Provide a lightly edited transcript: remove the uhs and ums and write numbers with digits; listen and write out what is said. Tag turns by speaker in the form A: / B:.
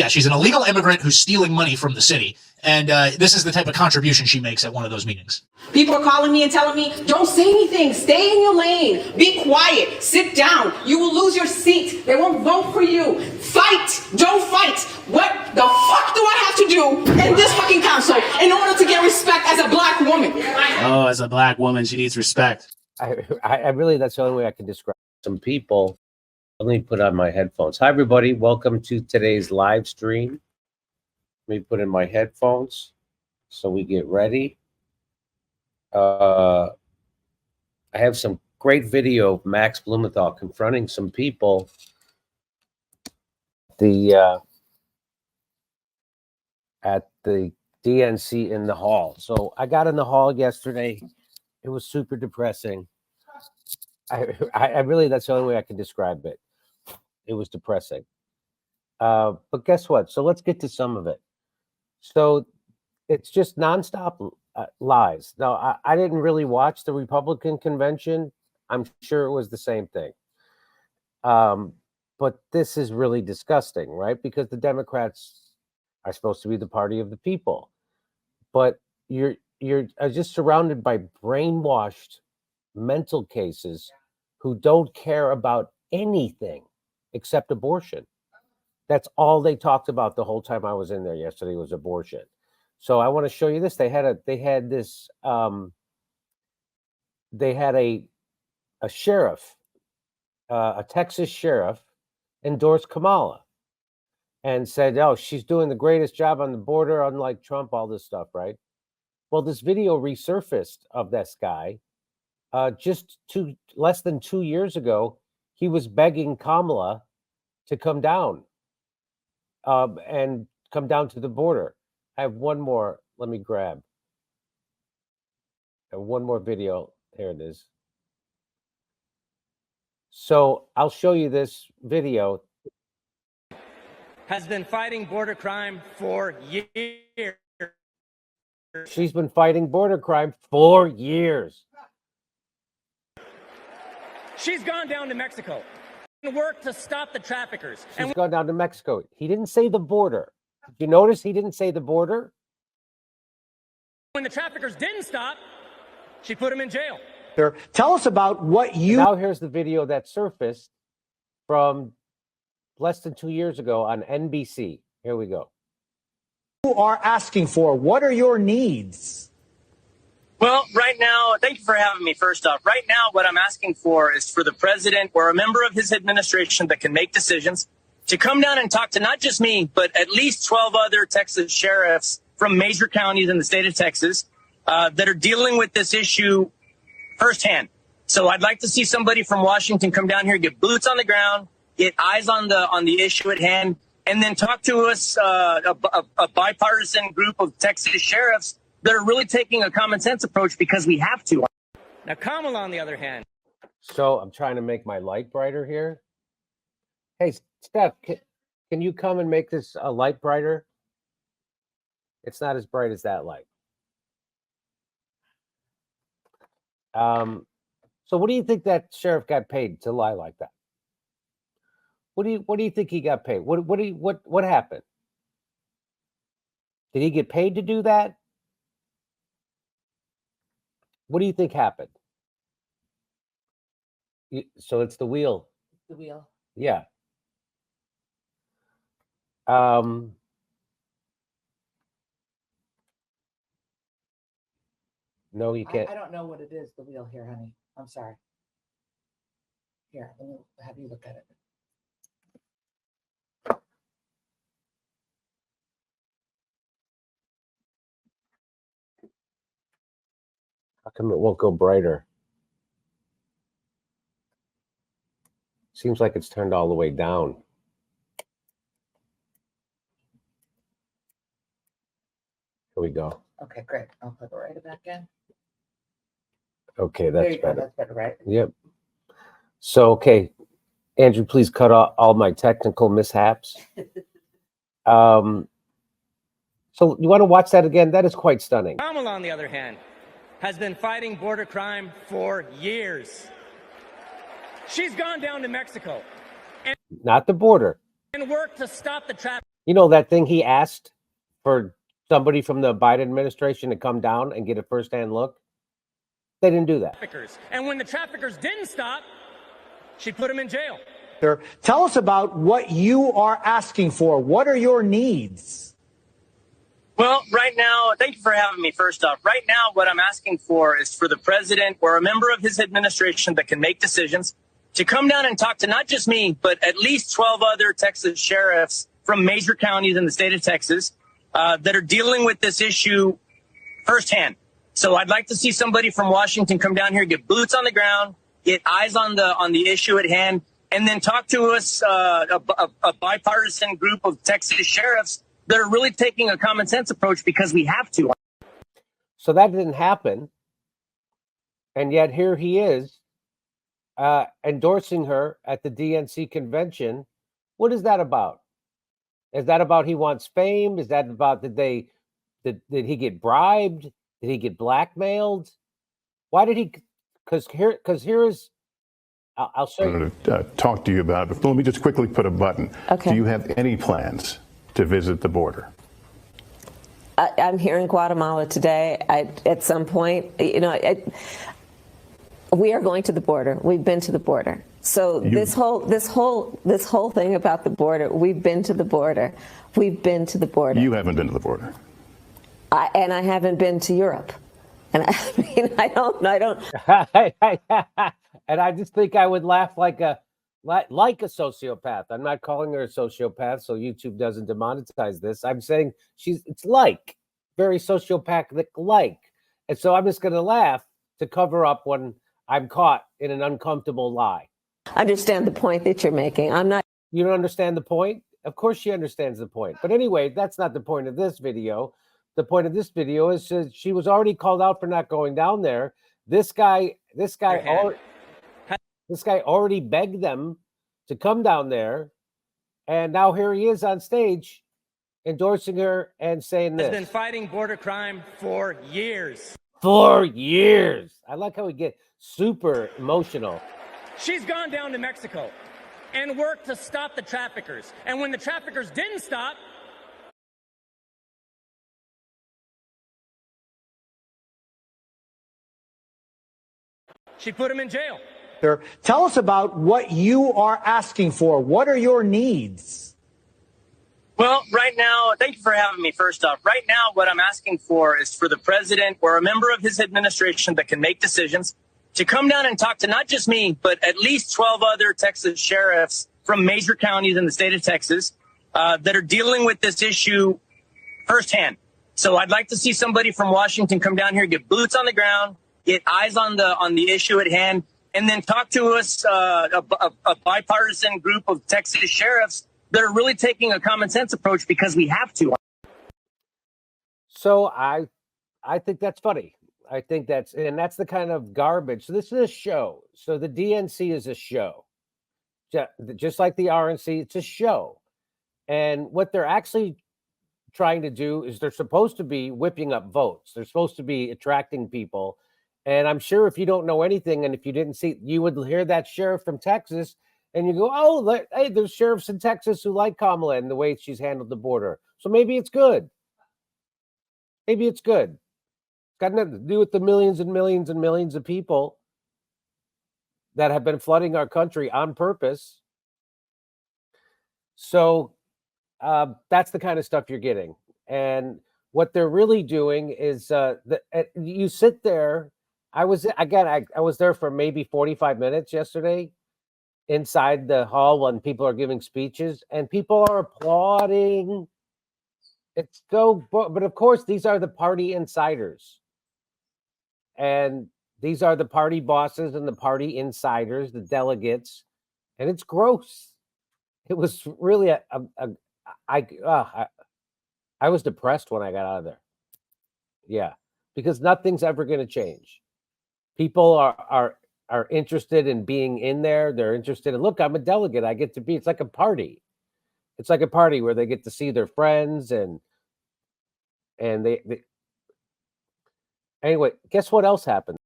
A: Yeah, she's an illegal immigrant who's stealing money from the city. And this is the type of contribution she makes at one of those meetings.
B: People are calling me and telling me, don't say anything, stay in your lane, be quiet, sit down, you will lose your seat, they won't vote for you, fight, don't fight. What the fuck do I have to do in this fucking council in order to get respect as a black woman?
A: Oh, as a black woman, she needs respect.
C: I really, that's the only way I can describe some people. Let me put on my headphones. Hi, everybody. Welcome to today's live stream. Let me put in my headphones so we get ready. I have some great video of Max Blumenthal confronting some people. At the DNC in the hall. So I got in the hall yesterday. It was super depressing. I really, that's the only way I can describe it. It was depressing. But guess what? So let's get to some of it. So it's just nonstop lies. Now, I didn't really watch the Republican convention. I'm sure it was the same thing. But this is really disgusting, right? Because the Democrats are supposed to be the party of the people. But you're just surrounded by brainwashed mental cases who don't care about anything except abortion. That's all they talked about the whole time I was in there yesterday was abortion. So I want to show you this. They had a sheriff, a Texas sheriff, endorse Kamala and said, oh, she's doing the greatest job on the border, unlike Trump, all this stuff, right? Well, this video resurfaced of this guy just less than 2 years ago. He was begging Kamala to come down and come down to the border. I have one more. Let me grab. I have one more video. Here it is. So I'll show you this video.
D: Has been fighting border crime for years.
C: She's been fighting border crime for years.
D: She's gone down to Mexico and worked to stop the traffickers.
C: She's gone down to Mexico. He didn't say the border. Did you notice he didn't say the border?
D: When the traffickers didn't stop, she put them in jail.
E: Tell us about what you...
C: Now here's the video that surfaced from less than 2 years ago on NBC. Here we go.
E: You are asking for. What are your needs?
F: Well, right now, thank you for having me, first off. Right now, what I'm asking for is for the president or a member of his administration that can make decisions to come down and talk to not just me, but at least 12 other Texas sheriffs from major counties in the state of Texas that are dealing with this issue firsthand. So I'd like to see somebody from Washington come down here, get boots on the ground, get eyes on the issue at hand, and then talk to us, a bipartisan group of Texas sheriffs that are really taking a common sense approach because we have to.
D: Now, Kamala, on the other hand.
C: So I'm trying to make my light brighter here. Hey, Steph, can you come and make this a light brighter? It's not as bright as that light. So what do you think that sheriff got paid to lie like that? What do you think he got paid? What happened? Did he get paid to do that? What do you think happened? So it's the wheel.
G: The wheel.
C: Yeah. No, you can't.
G: I don't know what it is, the wheel here, honey. I'm sorry. Here, let me have you look at it.
C: How come it won't go brighter? Seems like it's turned all the way down. Here we go.
G: Okay, great. I'll put it right back in.
C: Okay,
G: There
C: that's
G: you go.
C: better.
G: That's better, right?
C: Yep. So, okay, Andrew, please cut off all my technical mishaps. So you want to watch that again? That is quite stunning.
D: Kamala, on the other hand, has been fighting border crime for years. She's gone down to Mexico
C: Not the border.
D: and worked to stop the traffic.
C: You know that thing he asked for somebody from the Biden administration to come down and get a firsthand look? They didn't do that.
D: And when the traffickers didn't stop, she put them in jail.
E: Tell us about what you are asking for. What are your needs?
F: Well, right now, thank you for having me first off. Right now, what I'm asking for is for the president or a member of his administration that can make decisions to come down and talk to not just me, but at least 12 other Texas sheriffs from major counties in the state of Texas that are dealing with this issue firsthand. So I'd like to see somebody from Washington come down here, get boots on the ground, get eyes on the issue at hand, and then talk to us, a bipartisan group of Texas sheriffs that are really taking a common sense approach because we have to.
C: So that didn't happen. And yet here he is endorsing her at the DNC convention. What is that about? Is that about he wants fame? Is that about did he get bribed? Did he get blackmailed? Why did he? Because here is. I'll show you.
H: I'm going to talk to you about it. But let me just quickly put a button.
I: Okay.
H: Do you have any plans to visit the border?
I: I'm here in Guatemala today. At some point, you know, we are going to the border. We've been to the border. So this whole thing about the border, we've been to the border. We've been to the border.
H: You haven't been to the border.
I: And I haven't been to Europe. And I mean, I don't.
C: And I just think I would laugh like a sociopath. I'm not calling her a sociopath, so YouTube doesn't demonetize this. I'm saying it's like very sociopathic like, and so I'm just going to laugh to cover up when I'm caught in an uncomfortable lie.
I: Understand the point that you're making. I'm not.
C: You don't understand the point? Of course she understands the point. But anyway, that's not the point of this video. The point of this video is she was already called out for not going down there. This guy already begged them to come down there, and now here he is on stage endorsing her and saying this.
D: Has been fighting border crime for years.
C: 4 years. I like how we get super emotional.
D: She's gone down to Mexico and worked to stop the traffickers. And when the traffickers didn't stop, she put them in jail.
E: Tell us about what you are asking for. What are your needs?
F: Well, right now, thank you for having me first off. Right now, what I'm asking for is for the president or a member of his administration that can make decisions to come down and talk to not just me, but at least 12 other Texas sheriffs from major counties in the state of Texas that are dealing with this issue firsthand. So I'd like to see somebody from Washington come down here, get boots on the ground, get eyes on the issue at hand, and then talk to us, a bipartisan group of Texas sheriffs that are really taking a common sense approach because we have to.
C: So I think that's funny. I think that's the kind of garbage. So this is a show. So the DNC is a show. Just like the RNC, it's a show. And what they're actually trying to do is they're supposed to be whipping up votes. They're supposed to be attracting people. And I'm sure if you don't know anything, and if you didn't see, you would hear that sheriff from Texas, and you go, "Oh, hey, there's sheriffs in Texas who like Kamala and the way she's handled the border. So maybe it's good. Maybe it's good. It's got nothing to do with the millions and millions and millions of people that have been flooding our country on purpose." So that's the kind of stuff you're getting. And what they're really doing is you sit there. I was there for maybe 45 minutes yesterday inside the hall when people are giving speeches, and people are applauding. It's so, but of course, these are the party insiders. And these are the party bosses and the party insiders, the delegates. And it's gross. It was really I was depressed when I got out of there. Yeah, because nothing's ever going to change. People are interested in being in there. They're interested in, look, I'm a delegate. I get to be. It's like a party. It's like a party where they get to see their friends and they anyway. Guess what else happened?